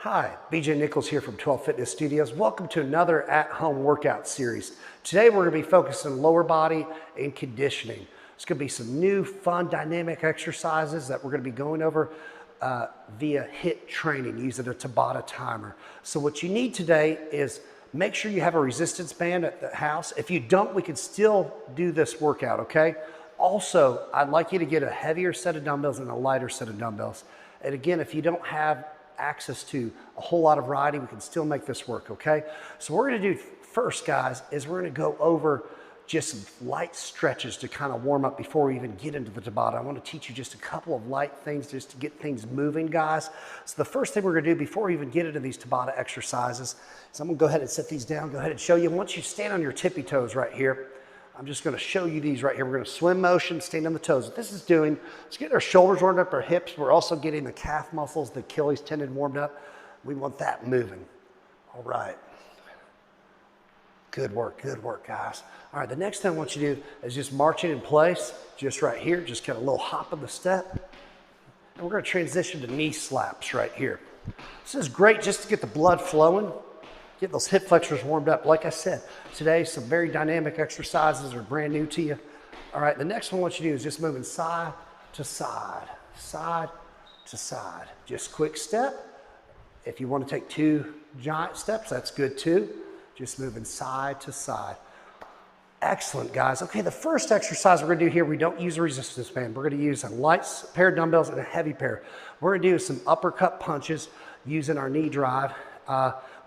Hi, BJ Nichols here from 12 Fitness Studios. Welcome to another at-home workout series. Today we're going to be focused on lower body and conditioning. It's going to be some new, fun, dynamic exercises that we're going to be going over via HIIT training using a Tabata timer. So what you need today is make sure you have a resistance band at the house. If you don't, we can still do this workout, okay? Also, I'd like you to get a heavier set of dumbbells and a lighter set of dumbbells. And again, if you don't have access to a whole lot of variety, we can still make this work, okay? So what we're gonna do first, guys, is we're gonna go over just some light stretches to kind of warm up before we even get into the Tabata. I wanna teach you just a couple of light things just to get things moving, guys. So the first thing we're gonna do before we even get into these Tabata exercises is I'm gonna go ahead and set these down, go ahead and show you. Once you stand on your tippy toes right here, I'm just gonna show you these right here. We're gonna swim motion, stand on the toes. What this is doing, let's get our shoulders warmed up, our hips. We're also getting the calf muscles, the Achilles tendon warmed up. We want that moving. All right. Good work, guys. All right, the next thing I want you to do is just march it in place, just right here, just kind of a little hop of the step. And we're gonna transition to knee slaps right here. This is great just to get the blood flowing. Get those hip flexors warmed up. Like I said, today some very dynamic exercises are brand new to you. All right, the next one I want you to do is just moving side to side, side to side. Just quick step. If you want to take two giant steps, that's good too. Just moving side to side. Excellent, guys. Okay, the first exercise we're gonna do here, we don't use a resistance band. We're gonna use a light pair of dumbbells and a heavy pair. We're gonna do some uppercut punches using our knee drive.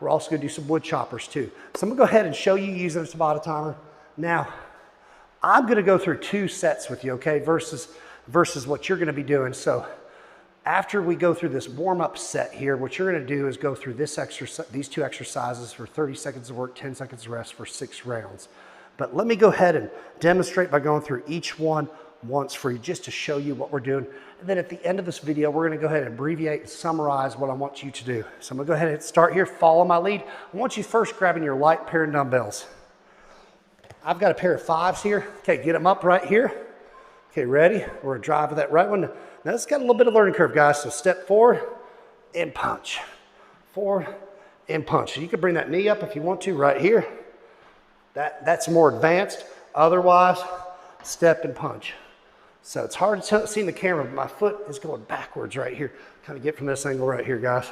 We're also gonna do some wood choppers too. So I'm gonna go ahead and show you using a Tabata timer. Now, I'm gonna go through two sets with you, okay, versus what you're gonna be doing. So after we go through this warm-up set here, what you're gonna do is go through this exercise, these two exercises for 30 seconds of work, 10 seconds of rest for 6 rounds. But let me go ahead and demonstrate by going through each one once for you, just to show you what we're doing. And then at the end of this video, we're gonna go ahead and abbreviate and summarize what I want you to do. So I'm gonna go ahead and start here, follow my lead. I want you first grabbing your light pair of dumbbells. I've got a pair of 5s here. Okay, get them up right here. Okay, ready? We're gonna drive with that right one. Now it's got a little bit of learning curve, guys. So step forward and punch. Forward and punch. You can bring that knee up if you want to right here. That's more advanced. Otherwise, step and punch. So it's hard to see in the camera, but my foot is going backwards right here. Kind of get from this angle right here, guys.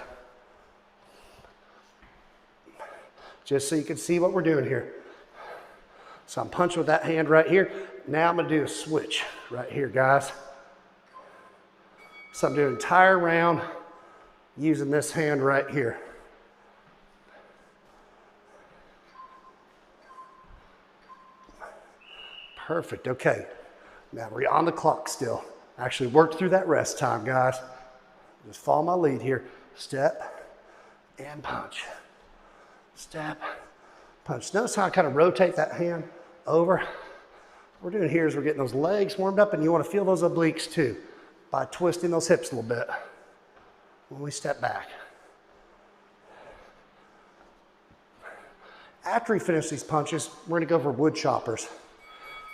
Just so you can see what we're doing here. So I'm punching with that hand right here. Now I'm gonna do a switch right here, guys. So I'm doing an entire round using this hand right here. Perfect, okay. Now we're on the clock still. Actually worked through that rest time, guys. Just follow my lead here. Step and punch. Step, punch. Notice how I kind of rotate that hand over. What we're doing here is we're getting those legs warmed up, and you want to feel those obliques too by twisting those hips a little bit when we step back. After we finish these punches, we're going to go for wood choppers.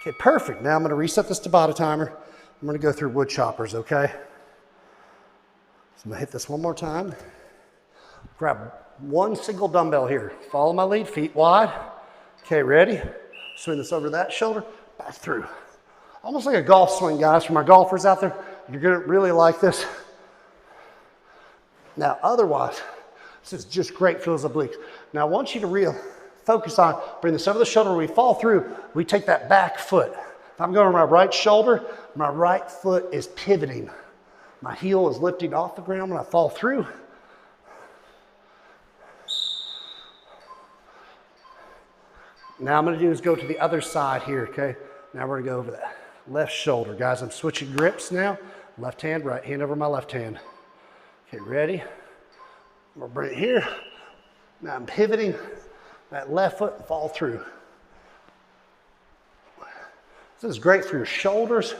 Okay, perfect. Now I'm going to reset this Tabata timer. I'm going to go through wood choppers, okay? So I'm going to hit this one more time. Grab one single dumbbell here. Follow my lead, feet wide. Okay, ready? Swing this over that shoulder, back through. Almost like a golf swing, guys. For my golfers out there, you're going to really like this. Now, otherwise, this is just great for those obliques. Now, I want you to focus on, bring this over the shoulder. When we fall through, we take that back foot. If I'm going to my right shoulder, my right foot is pivoting. My heel is lifting off the ground when I fall through. Now I'm going to do is go to the other side here, okay? Now we're going to go over that left shoulder. Guys, I'm switching grips now. Left hand, right hand over my left hand. Okay, ready? I'm going to bring it here. Now I'm pivoting that left foot and fall through. This is great for your shoulders.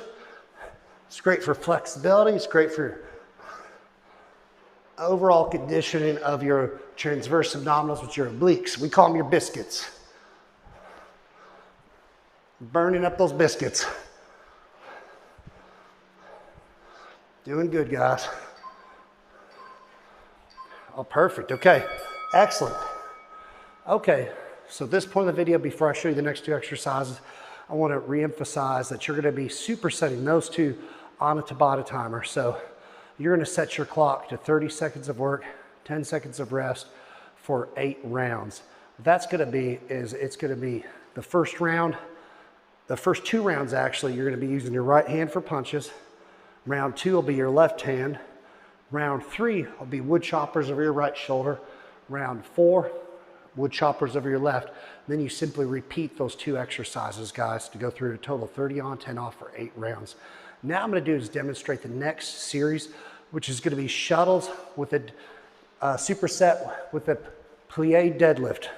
It's great for flexibility. It's great for your overall conditioning of your transverse abdominals with your obliques. We call them your biscuits. Burning up those biscuits. Doing good, guys. Oh, perfect. Okay, excellent. Okay, so at this point in the video, before I show you the next two exercises, I want to reemphasize that you're going to be supersetting those two on a Tabata timer. So you're going to set your clock to 30 seconds of work, 10 seconds of rest for 8 rounds. What that's going to be is it's going to be the first round, the first 2 rounds actually, you're going to be using your right hand for punches. Round 2 will be your left hand. Round 3 will be wood choppers over your right shoulder. Round 4, wood choppers over your left. Then you simply repeat those 2 exercises, guys, to go through a total of 30 on, 10 off for 8 rounds. Now I'm going to do is demonstrate the next series, which is going to be shuttles with a superset with a plie deadlift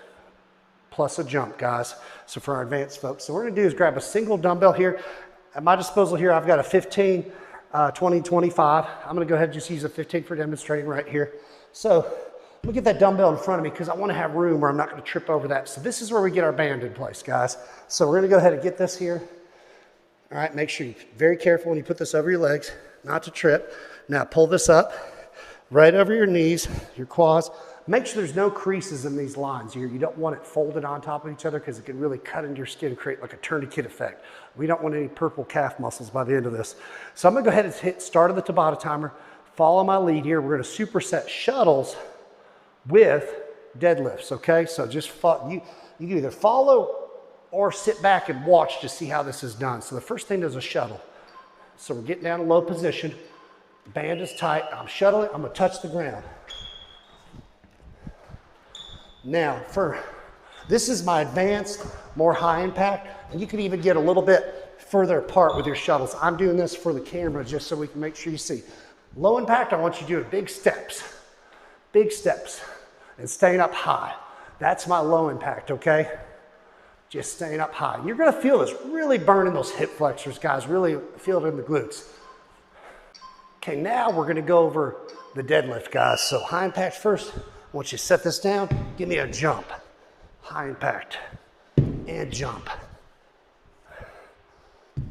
plus a jump, guys. So for our advanced folks, so what we're going to do is grab a single dumbbell here. At my disposal here, I've got a 15, 20, 25. I'm going to go ahead and just use a 15 for demonstrating right here. So let me get that dumbbell in front of me because I want to have room where I'm not going to trip over that. So this is where we get our band in place, guys. So we're going to go ahead and get this here. All right, make sure you're very careful when you put this over your legs, not to trip. Now pull this up right over your knees, your quads. Make sure there's no creases in these lines here. You don't want it folded on top of each other because it can really cut into your skin and create like a tourniquet effect. We don't want any purple calf muscles by the end of this. So I'm gonna go ahead and hit start of the Tabata timer. Follow my lead here. We're gonna superset shuttles with deadlifts, okay? So just you can either follow or sit back and watch to see how this is done. So the first thing is a shuttle. So we're getting down to low position. The band is tight. I'm shuttling. I'm gonna touch the ground. Now, this is my advanced, more high impact, and you can even get a little bit further apart with your shuttles. I'm doing this for the camera just so we can make sure you see. Low impact, I want you doing big steps, and staying up high. That's my low impact, okay? Just staying up high. You're gonna feel this really burning those hip flexors, guys. Really feel it in the glutes. Okay, now we're gonna go over the deadlift, guys. So high impact first. Once you set this down, give me a jump. High impact and jump.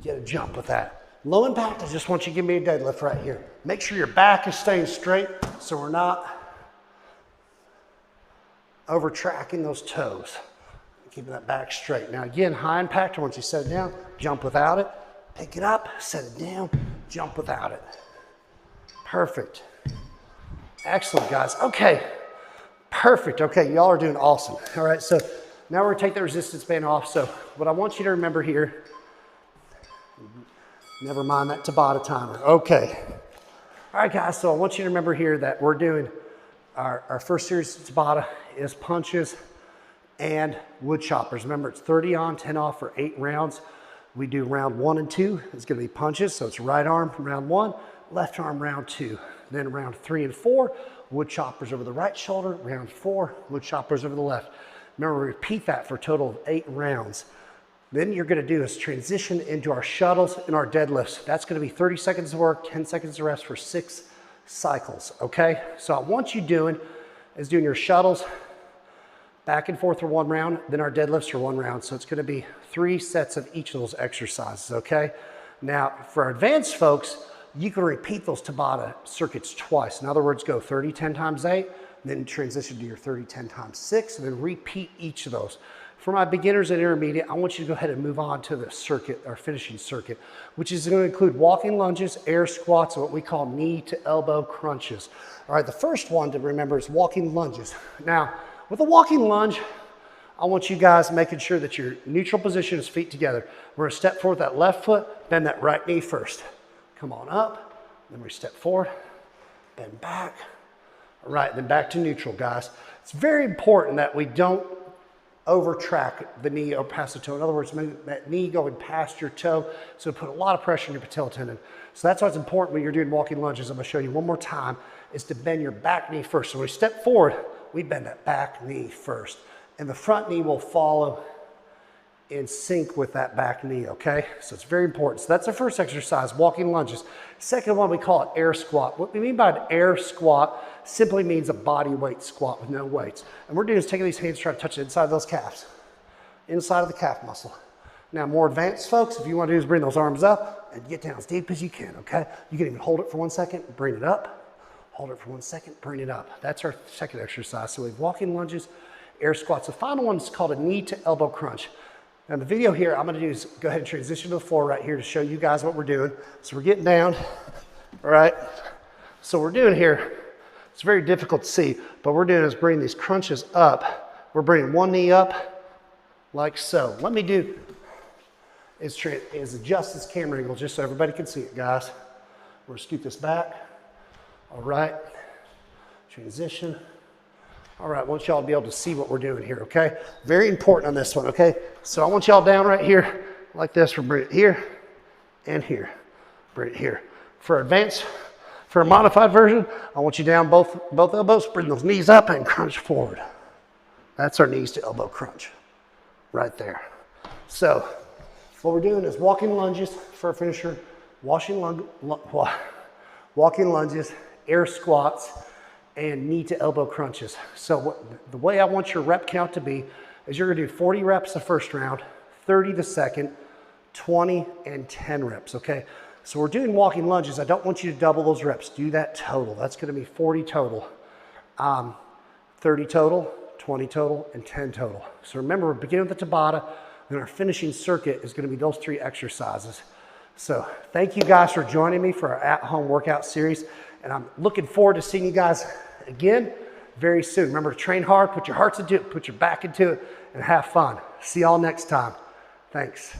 Get a jump with that. Low impact, I just want you to give me a deadlift right here. Make sure your back is staying straight so we're not over tracking those toes. Keeping that back straight. Now again, high impact, once you set it down, jump without it. Pick it up, set it down, jump without it. Perfect. Excellent, guys. Okay. Perfect. Okay, y'all are doing awesome. All right, so now we're gonna take the resistance band off. So what I want you to remember here, never mind that Tabata timer. Okay. All right, guys, so I want you to remember here that we're doing our first series of Tabata is punches and wood choppers. Remember, it's 30 on, 10 off for 8 rounds. We do round 1 and 2. It's gonna be punches, so it's right arm round 1, left arm round 2. Then round 3 and 4, wood choppers over the right shoulder. Round 4, wood choppers over the left. Remember, repeat that for a total of 8 rounds. Then you're gonna do is transition into our shuttles and our deadlifts. That's gonna be 30 seconds of work, 10 seconds of rest for 6 cycles, okay? So what I want you doing is doing your shuttles back and forth for 1 round, then our deadlifts for 1 round. So it's gonna be 3 sets of each of those exercises, okay? Now, for our advanced folks, you can repeat those Tabata circuits twice. In other words, go 30, 10 times 8, then transition to your 30, 10 times 6, and then repeat each of those. For my beginners and intermediate, I want you to go ahead and move on to the circuit, our finishing circuit, which is going to include walking lunges, air squats, and what we call knee to elbow crunches. All right, the first one to remember is walking lunges. Now, with a walking lunge, I want you guys making sure that your neutral position is feet together. We're going to step forward that left foot, bend that right knee first. Come on up, then we step forward, bend back. All right, then back to neutral, guys. It's very important that we don't overtrack the knee or past the toe. In other words, make that knee going past your toe, so put a lot of pressure on your patella tendon. So that's why it's important when you're doing walking lunges. I'm gonna show you one more time, is to bend your back knee first. So when we step forward, we bend that back knee first, and the front knee will follow in sync with that back knee, okay? So it's very important. So that's our first exercise, walking lunges. Second one, we call it air squat. What we mean by an air squat simply means a body weight squat with no weights. And we're doing is taking these hands, trying to touch the inside of those calves, inside of the calf muscle. Now, more advanced folks, if you want to do is bring those arms up and get down as deep as you can, okay? You can even hold it for 1 second, bring it up, Hold it for 1 second, bring it up. That's our second exercise. So we have walking lunges, air squats. The final one is called a knee to elbow crunch. Now the video here I'm gonna do is go ahead and transition to the floor right here to show you guys what we're doing. So we're getting down, all right? So what we're doing here, it's very difficult to see, but we're doing is bringing these crunches up. We're bringing one knee up like so. Let me do is adjust this camera angle just so everybody can see it, guys. We're gonna scoot this back. All right, transition. All right, I want y'all to be able to see what we're doing here, okay? Very important on this one, okay? So I want y'all down right here like this. We'll bring it here and here. Bring it here. For a modified version, I want you down both elbows, bring those knees up and crunch forward. That's our knees to elbow crunch right there. So what we're doing is walking lunges for a finisher, walking lunges, air squats, and knee to elbow crunches. So the way I want your rep count to be is you're gonna do 40 reps the first round, 30 the second, 20 and 10 reps, okay? So we're doing walking lunges. I don't want you to double those reps. Do that total. That's gonna be 40 total, 30 total, 20 total, and 10 total. So remember, we're beginning with the Tabata, and our finishing circuit is gonna be those 3 exercises. So thank you guys for joining me for our at-home workout series. And I'm looking forward to seeing you guys again very soon. Remember to train hard, put your hearts into it, put your back into it, and have fun. See y'all next time. Thanks.